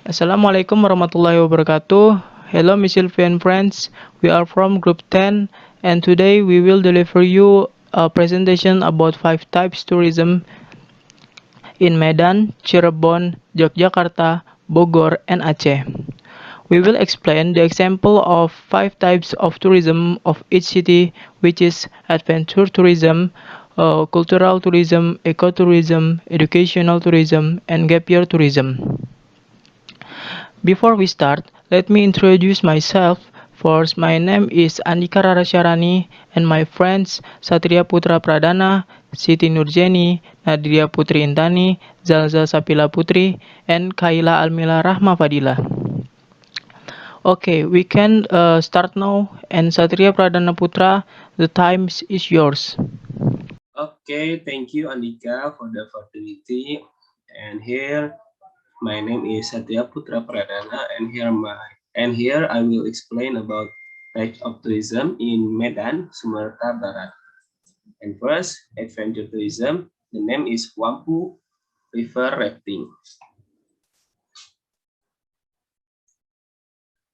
Assalamualaikum warahmatullahi wabarakatuh. Hello, Miss Sylvian friends. We are from Group 10, and today we will deliver you a presentation about five types tourism in Medan, Cirebon, Yogyakarta, Bogor, and Aceh. We will explain the example of five types of tourism of each city, which is adventure tourism, cultural tourism, ecotourism, educational tourism, and gap year tourism. Before we start, let me introduce myself. First, my name is Andika Rarasyarani and my friends Satria Putra Pradana, Siti Nurjeni, Nadia Putri Intani, Zalza Sapila Putri, and Kaila Almila Rahma Fadila. Okay, we can start now. And Satria Pradana Putra, the time is yours. Okay, thank you Andika for the opportunity. And here my name is Satya Putra Pradana and here I will explain about types of tourism in Medan, Sumatera Barat. And first, adventure tourism. The name is Wampu River Rafting.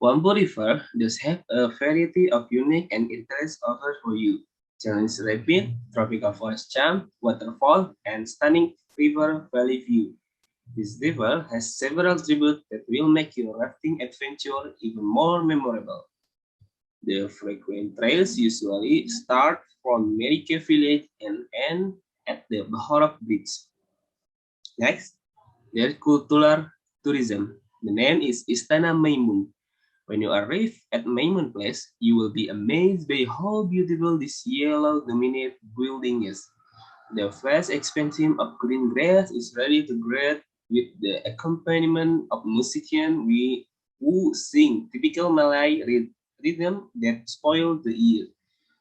Wampu River does have a variety of unique and interest offers for you. Challenge rapid, tropical forest charm, waterfall, and stunning river valley view. This river has several tributes that will make your rafting adventure even more memorable. The frequent trails usually start from Merike village and end at the Bahorok Bridge. Next, there's cultural tourism. The name is Istana Maimun. When you arrive at Maimun Place, you will be amazed by how beautiful this yellow dominant building is. The vast expanse of green grass is ready to greet with the accompaniment of musicians who sing typical Malay rhythm that spoil the ear.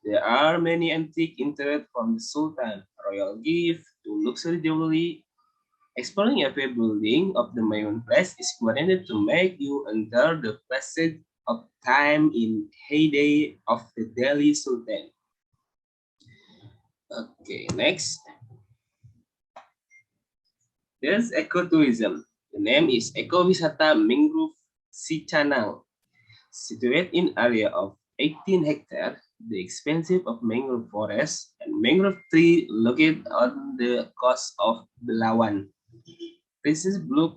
There are many antique interred from the Sultan, royal gift to luxury jewelry. Exploring every building of the Maymun Palace is intended to make you enter the passage of time in heyday of the Delhi Sultan. Okay, next. There's ecotourism. The name is Ekowisata Mangrove Sea Channel. Situated in area of 18 hectares, the expansive of mangrove forest and mangrove tree located on the coast of Belawan. Princess Blue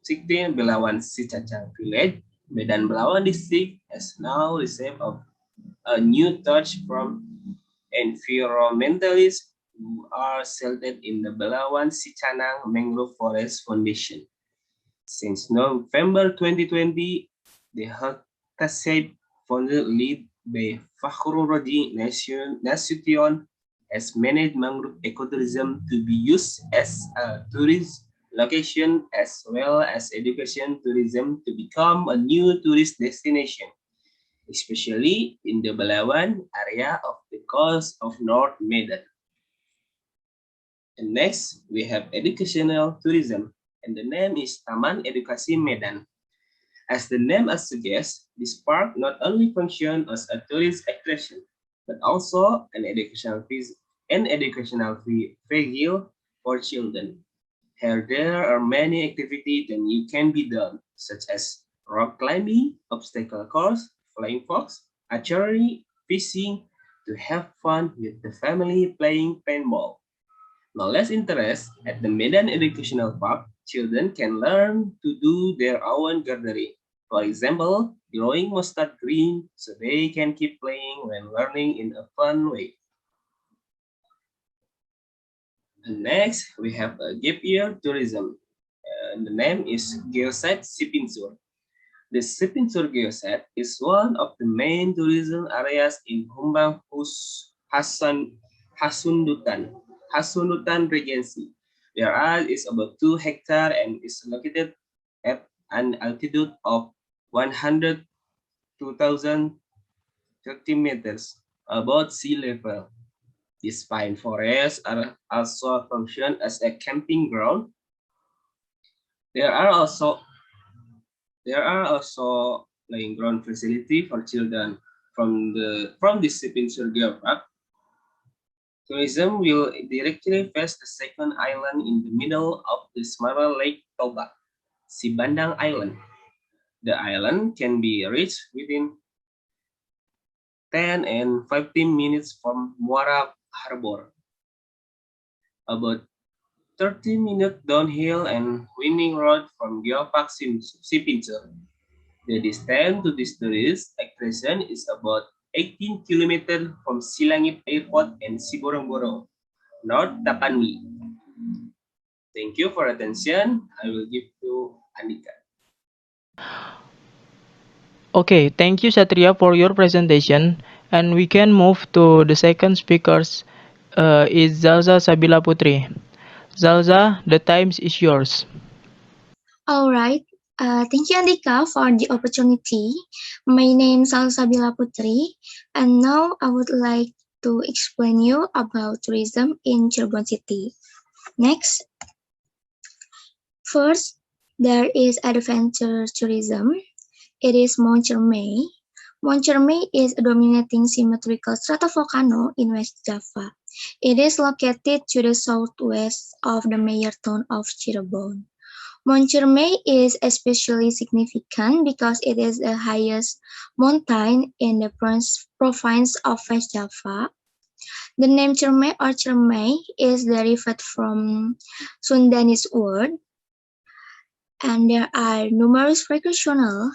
16 Belawan Sicacang village, Medan Belawan district has now received a new touch from environmentalists who are settled in the Belawan Sicanang Mangrove Forest Foundation. Since November 2020, the Hatashaib Founder led by Fakhrul Raji Nasution has managed mangrove ecotourism to be used as a tourist location as well as education tourism to become a new tourist destination, especially in the Balawan area of the coast of North Medan. And next, we have educational tourism, and the name is Taman Edukasi Medan. As the name suggests, this park not only functions as a tourist attraction, but also an educational vehicle for children. Here, there are many activities that you can be done, such as rock climbing, obstacle course, flying fox, archery, fishing, to have fun with the family playing paintball. Now let's interest at the Medan Educational Park, children can learn to do their own gardening. For example, growing mustard green so they can keep playing when learning in a fun way. And next, we have a gap year tourism. And the name is Geosite Sipinsur. The Sipinsur Geosite is one of the main tourism areas in Humbang Hasundutan Regency. Their area is about 2 hectares and is located at an altitude of 102,030 meters above sea level. These pine forests are also function as a camping ground. There are also there are also playing ground facility for children from the Sipinsur Geopark. Tourism will directly face the second island in the middle of the smaller Lake Toba. Sibandang Island. The island can be reached within 10 and 15 minutes from Muara Harbor. About 30 minutes downhill and winding road from Geopark Sipincer. The distance to this tourist attraction is about 18 kilometers from Silangit Airport and Siborong-Borong, North Tapanuli. Thank you for attention. I will give to Andika. Okay, thank you Satria for your presentation. And we can move to the second speakers is Zalza Sabila Putri. Zalza, the time is yours. All right. Thank you, Andika, for the opportunity. My name is Salsabila Putri, and now I would like to explain you about tourism in Cirebon City. Next, first, there is adventure tourism. It is Mount Ciremai. Mount Ciremai is a dominating symmetrical stratovolcano in West Java. It is located to the southwest of the major town of Cirebon. Mount Ciremai is especially significant because it is the highest mountain in the province of West Java. The name Ciremai or Ciremai is derived from Sundanese word, and there are numerous recreational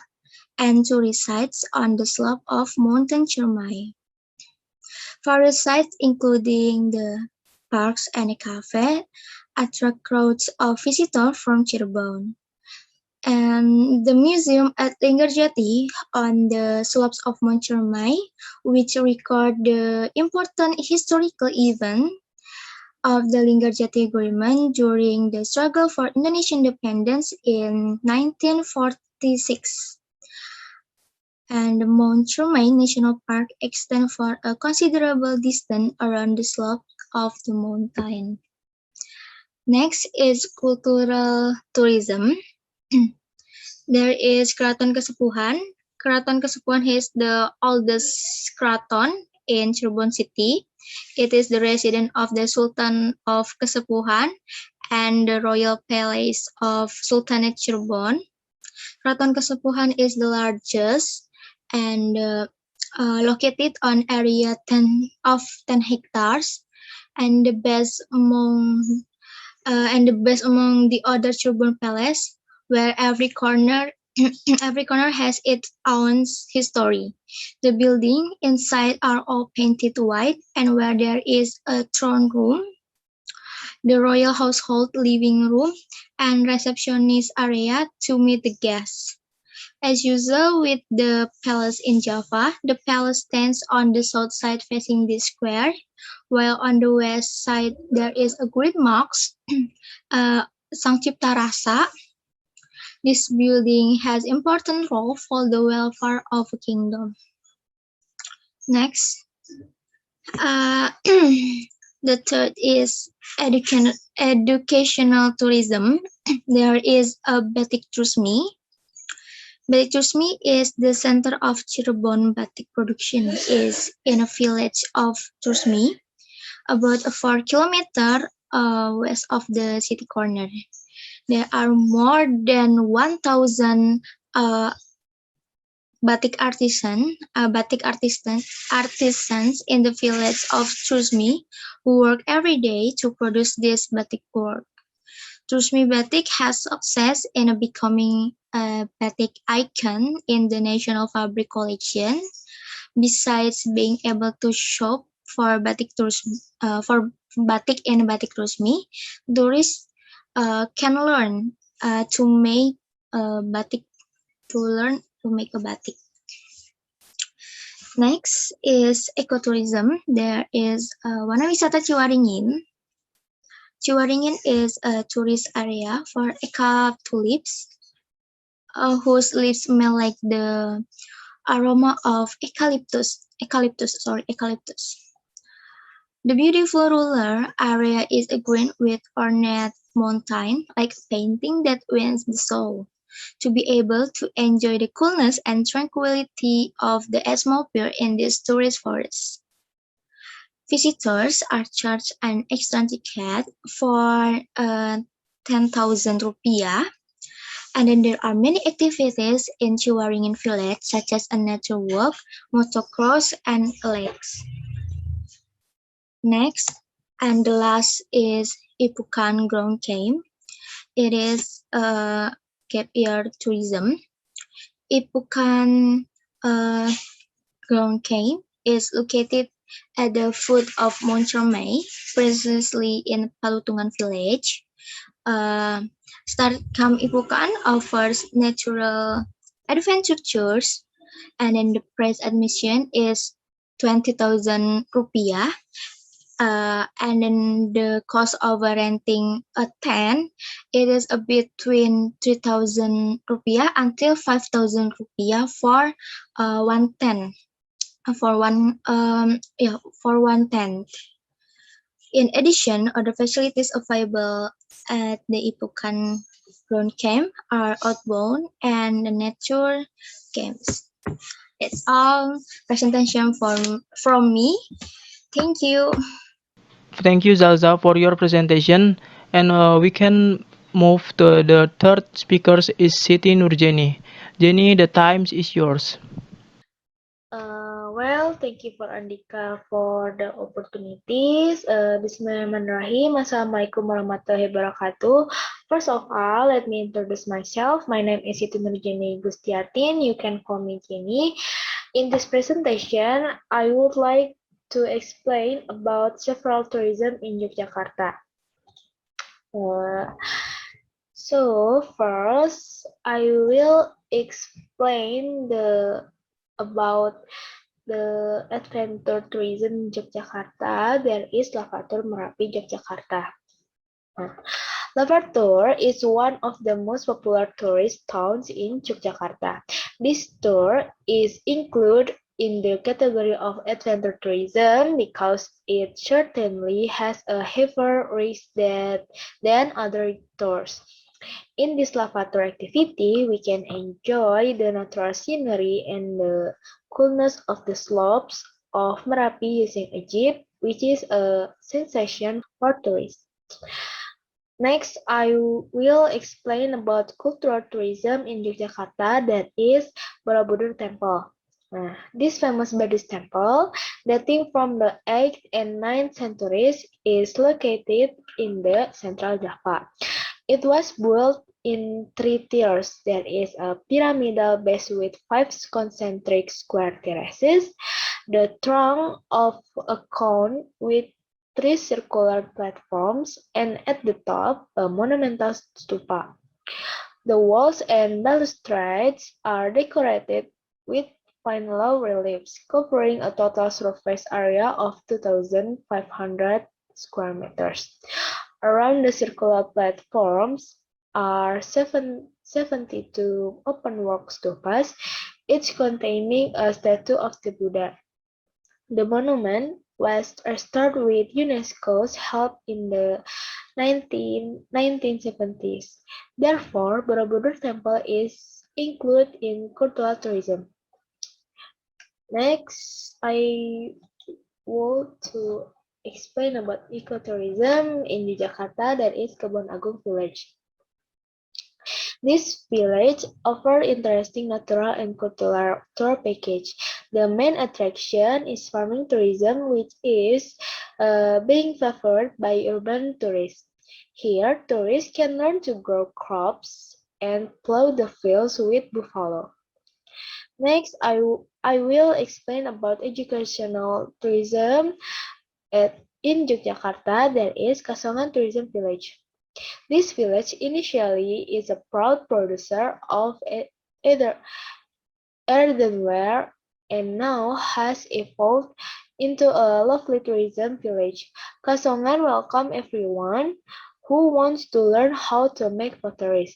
and tourist sites on the slope of Mountain Ciremai. Various sites, including the parks and a cafe, attract crowds of visitors from Cirebon. And the museum at Linggarjati on the slopes of Mount Ciremai, which record the important historical event of the Linggarjati government during the struggle for Indonesian independence in 1946. And the Mount Ciremai National Park extends for a considerable distance around the slope of the mountain. Next is cultural tourism. There is Keraton Kesepuhan. Keraton Kesepuhan is the oldest keraton in Cirebon City. It is the residence of the Sultan of Kesepuhan and the royal palace of Sultanate Cirebon. Keraton Kesepuhan is the largest and located on area 10 hectares and the best among the other Cirebon palace, where every corner has its own history. The buildings inside are all painted white, and where there is a throne room, the royal household living room, and receptionist area to meet the guests. As usual with the palace in Java, the palace stands on the south side facing the square, while on the west side there is a great mosque, Sang Cipta Rasa. This building has important role for the welfare of a kingdom. Next, the third is educational tourism. There is a Batik Trusmi. Batik Trusmi is the center of Cirebon batik production. Is in a village of Trusmi, about 4 kilometers west of the city corner. There are more than 1,000 batik artisans in the village of Trusmi who work every day to produce this batik work. Trusmi Batik has success in becoming a batik icon in the National Fabric Collection. Besides being able to shop for batik and batik Trusmi, tourists can learn to make batik to make a batik. Next is ecotourism. There is Wanawisata Ciwaringin. Ciwaringin is a tourist area for eka tulips, whose leaves smell like the aroma of eucalyptus. The beautiful rural area is a green with ornate mountain, like a painting that wins the soul. To be able to enjoy the coolness and tranquility of the atmosphere in this tourist forest. Visitors are charged an extra ticket for 10,000 rupiah, And then there are many activities in Ciwaringin village, such as a nature walk, motocross, and lakes. Next, and the last is Ipukan Ground Camp. It is gap year tourism. Ipukan Ground Camp is located at the foot of Mount Ciremai, precisely in Palutungan village. Start Camp Ipukan offers natural adventure tours, and then the price admission is 20,000 rupiah. And then the cost of renting a tent, it is between 3,000 rupiah until 5,000 rupiah for one tent. For one tent. In addition, other facilities available at the Ipukan Ground Camp are outbound and the nature camps. That's all presentation from me. Thank you. Thank you, Zalza, for your presentation. And we can move to the third speaker is Siti Nurjeni. Jenny, the time is yours. Thank you for Andika for the opportunities. Bismillahirrahmanirrahim. Assalamualaikum warahmatullahi wabarakatuh. First of all, let me introduce myself. My name is Siti Nurjeni Gustiatin. You can call me Jenny. In this presentation, I would like to explain about several tourism in Yogyakarta. So first, I will explain about the adventure tourism in Yogyakarta. There is Lavator Merapi, Yogyakarta. Lavator is one of the most popular tourist towns in Yogyakarta. This tour is included in the category of adventure tourism because it certainly has a heavier risk than other tours. In this lavator activity, we can enjoy the natural scenery and the coolness of the slopes of Merapi using a jeep, which is a sensation for tourists. Next, I will explain about cultural tourism in Yogyakarta, that is Borobudur Temple. This famous Buddhist temple, dating from the 8th and 9th centuries, is located in the central Java. It was built in 3 tiers. There is a pyramidal base with 5 concentric square terraces, the trunk of a cone with 3 circular platforms, and at the top, a monumental stupa. The walls and balustrades are decorated with fine low reliefs, covering a total surface area of 2,500 square meters. Around the circular platforms are 72 open-work stupas, each containing a statue of the Buddha. The monument was restored with UNESCO's help in the 1970s. Therefore, Borobudur Temple is included in cultural tourism. Next, I want to explain about ecotourism in Yogyakarta, that is Kebon Agung Village. This village offers interesting natural and cultural tour package. The main attraction is farming tourism, which is being favored by urban tourists. Here, tourists can learn to grow crops and plow the fields with buffalo. Next, I will explain about educational tourism in Yogyakarta, there is Kasongan Tourism Village. This village initially is a proud producer of earthenware and now has evolved into a lovely tourism village. Kasongan welcomes everyone who wants to learn how to make pottery.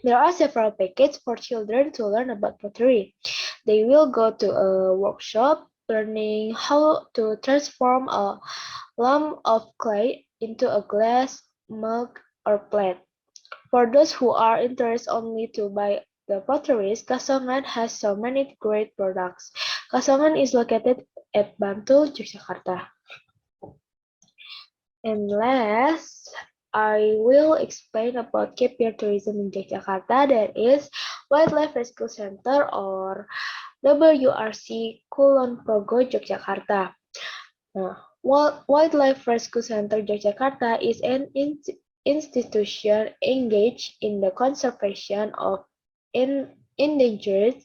There are several packages for children to learn about pottery. They will go to a workshop learning how to transform a lump of clay into a glass, mug, or plate. For those who are interested only to buy the potteries, Kasongan has so many great products. Kasongan is located at Bantul, Yogyakarta. And last, I will explain about Cape Year Tourism in Yogyakarta, that is Wildlife Rescue Center or WRC Kulon Progo Yogyakarta. Wildlife Rescue Center Yogyakarta is an institution engaged in the conservation of endangered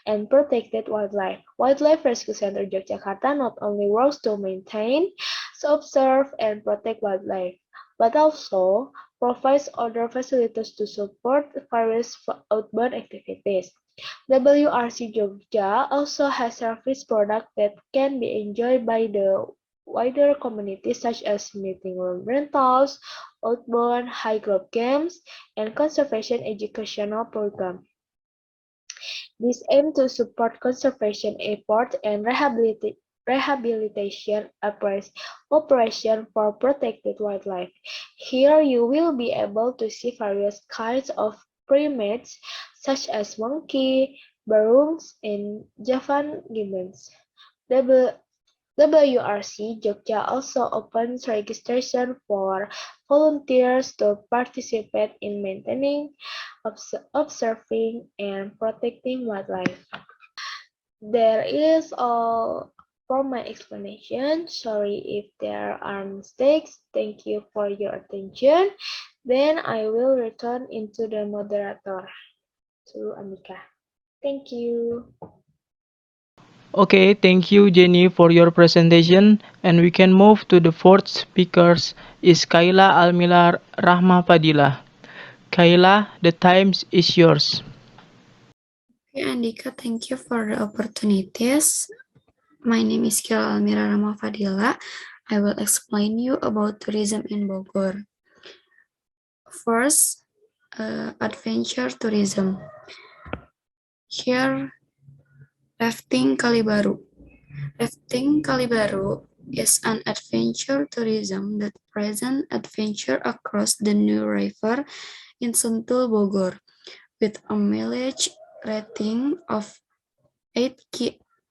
and protected wildlife. Wildlife Rescue Center Yogyakarta not only works to maintain, observe, and protect wildlife, but also provides other facilities to support various outbound activities. WRC Jogja also has service products that can be enjoyed by the wider community such as meeting room rentals, outbound high-growth games, and conservation educational programs. These aim to support conservation efforts and rehabilitation operations for protected wildlife. Here you will be able to see various kinds of primates such as monkey, baroons, and Javan gibbons. WRC Jogja also opens registration for volunteers to participate in maintaining, observing, and protecting wildlife. There is all for my explanation. Sorry if there are mistakes. Thank you for your attention. Then I will return into the moderator to Anika. Thank you. Okay, thank you Jenny for your presentation, and we can move to the fourth speakers is Kaila Almila Rahma Fadila. Kaila, the time is yours. Okay, Andika, thank you for the opportunities. My name is Kaila Almira Rahma Fadila. I will explain you about tourism in Bogor. First, adventure tourism. Here, rafting Kalibaru. Rafting Kalibaru is an adventure tourism that presents adventure across the new river in Sentul, Bogor, with a mileage rating of 8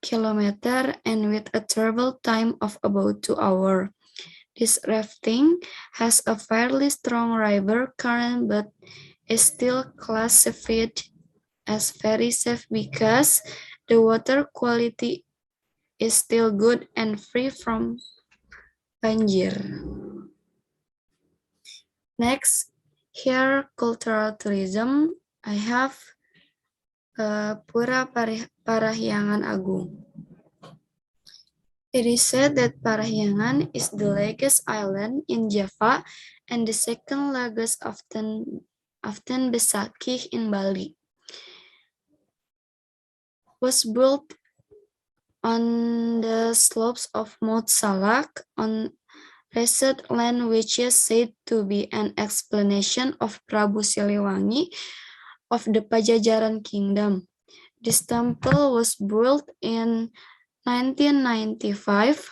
kilometers and with a travel time of about 2 hours. This rafting has a fairly strong river current but is still classified as very safe because the water quality is still good and free from banjir. Next, here cultural tourism. I have Pura Parahyangan Agung. It is said that Parahyangan is the largest island in Java and the second largest after Besakih in Bali. Was built on the slopes of Mount Salak on reserved land, which is said to be an explanation of Prabu Siliwangi of the Pajajaran kingdom. This temple was built in 1995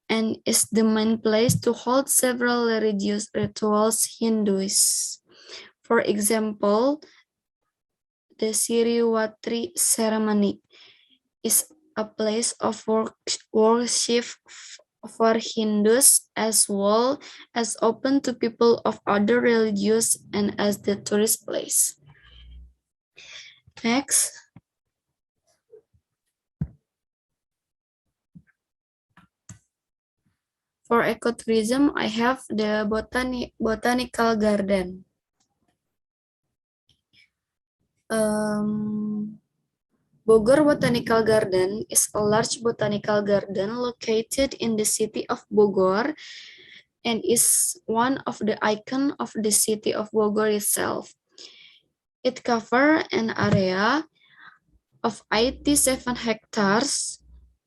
and is the main place to hold several religious rituals Hindus. For example, the Siriwatri ceremony is a place of worship for Hindus as well as open to people of other religions and as the tourist place. Next. For ecotourism, I have the botanical garden. Bogor Botanical Garden is a large botanical garden located in the city of Bogor and is one of the icons of the city of Bogor itself. It covers an area of 87 hectares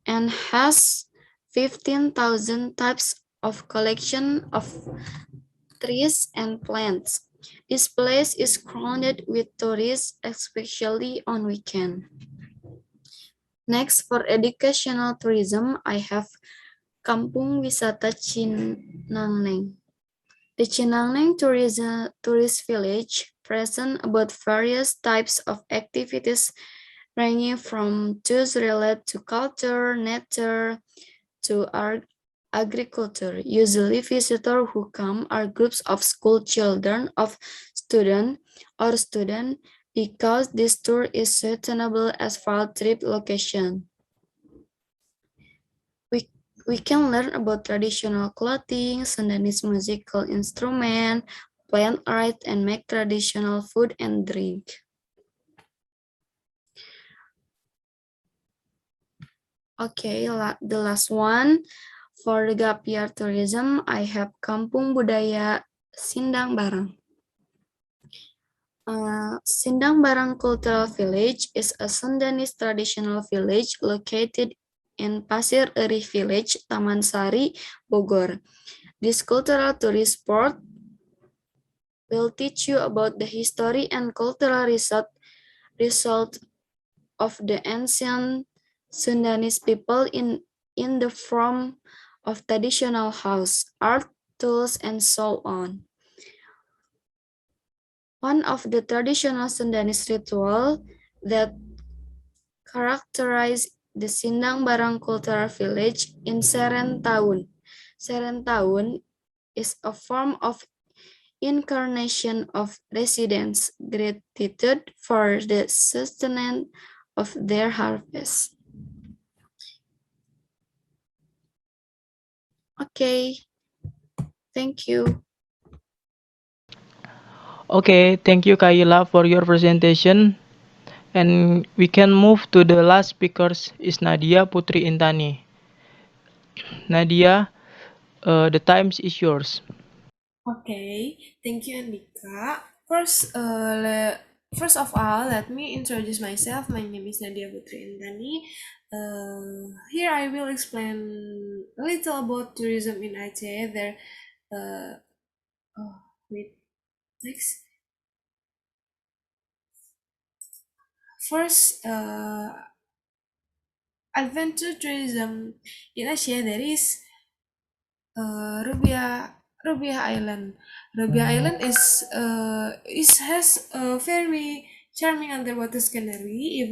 and has 15,000 types of collection of trees and plants. This place is crowded with tourists, especially on weekend. Next, for educational tourism, I have Kampung Wisata Cinangneng. The Cinangneng tourist village presents about various types of activities ranging from those related to culture, nature, to art, agriculture. Usually visitors who come are groups of school children, of students or students, because this tour is suitable as field trip location. We can learn about traditional clothing, Sundanese musical instrument, plant art, and make traditional food and drink. Okay, the last one. For the gap year tourism, I have Kampung Budaya Sindang Barang. Sindang Barang Cultural Village is a Sundanese traditional village located in Pasir Eri Village, Taman Sari, Bogor. This cultural tourist spot will teach you about the history and cultural result of the ancient Sundanese people in the form of traditional house, art, tools, and so on. One of the traditional Sundanese ritual that characterize the Sindang Barang Cultural Village in Serentaun. Serentaun is a form of incarnation of residents' gratitude for the sustenance of their harvest. Okay, thank you. Okay, thank you Kayla for your presentation. And we can move to the last speakers is Nadia Putri Intani. Nadia, the times is yours. Okay, thank you, Andika. First of all, let me introduce myself. My name is Nadia Putri Intani. Here I will explain a little about tourism in Aceh. Oh, wait, next. First, adventure tourism in Aceh. There is Rubiah Island. Rubiah Island has a very charming underwater scenery.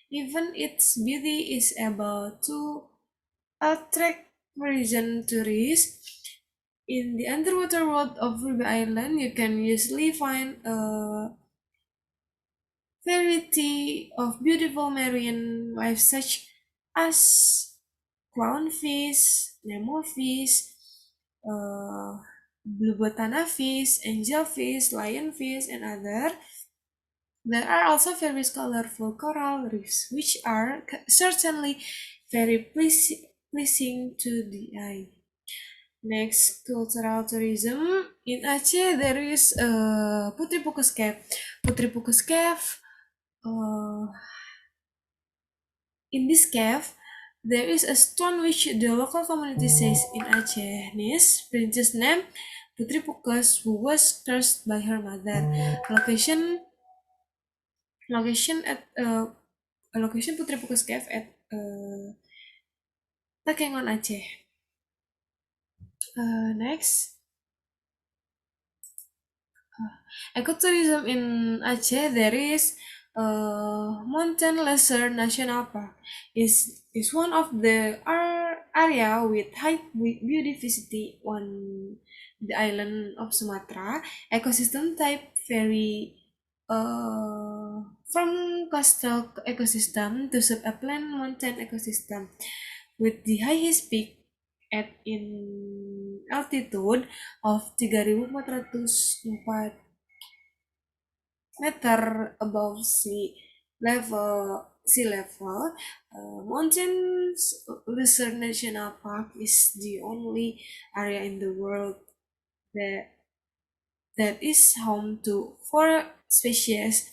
Even its beauty is able to attract Parisian tourists. In the underwater world of Rubiah Island, you can usually find a variety of beautiful marine life such as clownfish, nemofish, blue botana fish, angelfish, lionfish, and other. There are also very colorful coral reefs, which are certainly very pleasing to the eye. Next, cultural tourism. In Aceh, there is Putri Pukus Cave. Putri Pukus Cave, in this cave, there is a stone which the local community says in Acehese princess named Putri Pukus, who was cursed by her mother. Location Putri Pukus Cave at Takengon, Aceh. Next, ecotourism in Aceh. There is Mountain Lesser National Park is one of the area with high biodiversity on the island of Sumatra. Ecosystem type vary from coastal ecosystem to sub-upland mountain ecosystem, with the highest peak at in altitude of 3.404 meter above sea level. Mountains Reserve National Park is the only area in the world that is home to 4 species.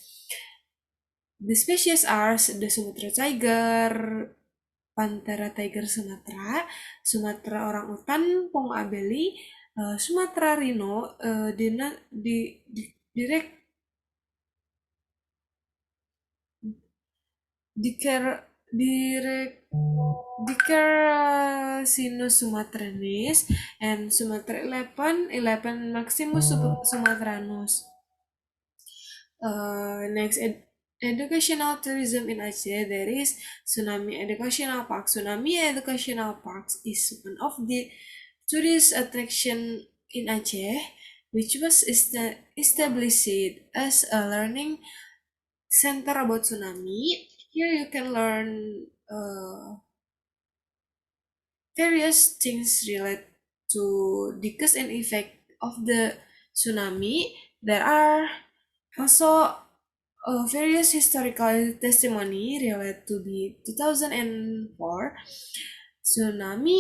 The species are the Sumatra tiger, Panthera tiger Sumatra, Sumatra orangutan, Pongo abeli, Sumatra rhino, direct Dicercinus sumatranus and Sumatra 11 Maximus sumatranus. Next, educational tourism in Aceh, there is Tsunami Educational Park. Tsunami Educational Park is one of the tourist attraction in Aceh, which was established as a learning center about tsunami. Here you can learn various things related to the cause and effect of the tsunami. There are also various historical testimony related to the 2004 tsunami.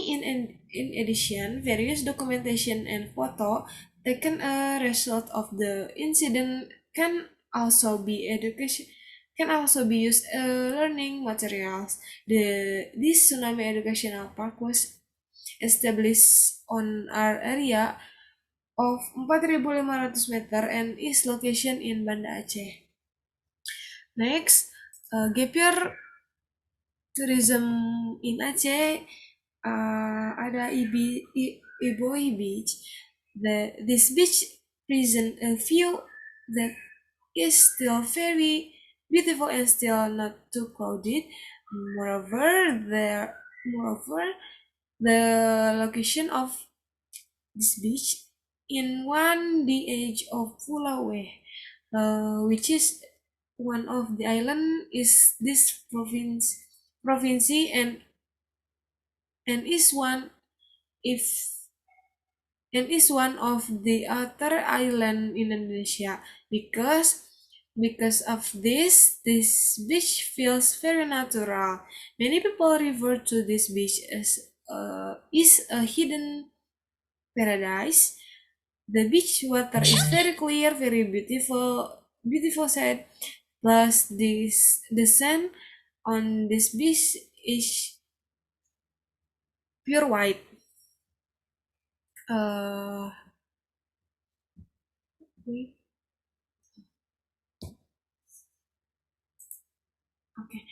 In addition, various documentation and photo taken a result of the incident can also be used learning materials. This tsunami educational park was established on our area of 4.500 meter and is location in Banda Aceh. Next, gap year tourism in Aceh, ada Iboi Beach. This beach present a view that is still very beautiful and still not too crowded. Moreover, the location of this beach in the edge of Pulau Weh, which is one of the island is this province and is one if is one of the other island in Indonesia because of this beach feels very natural. Many people refer to this beach as is a hidden paradise. The beach water is very clear, very beautiful sand. Plus, the sand on this beach is pure white. Okay,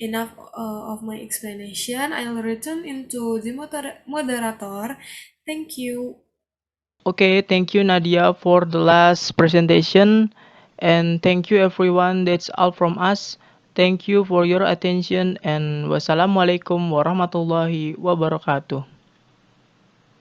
enough of my explanation. I'll return into the moderator. Thank you. Okay, thank you Nadia for the last presentation, and thank you everyone. That's all from us. Thank you for your attention, and wassalamualaikum warahmatullahi wabarakatuh.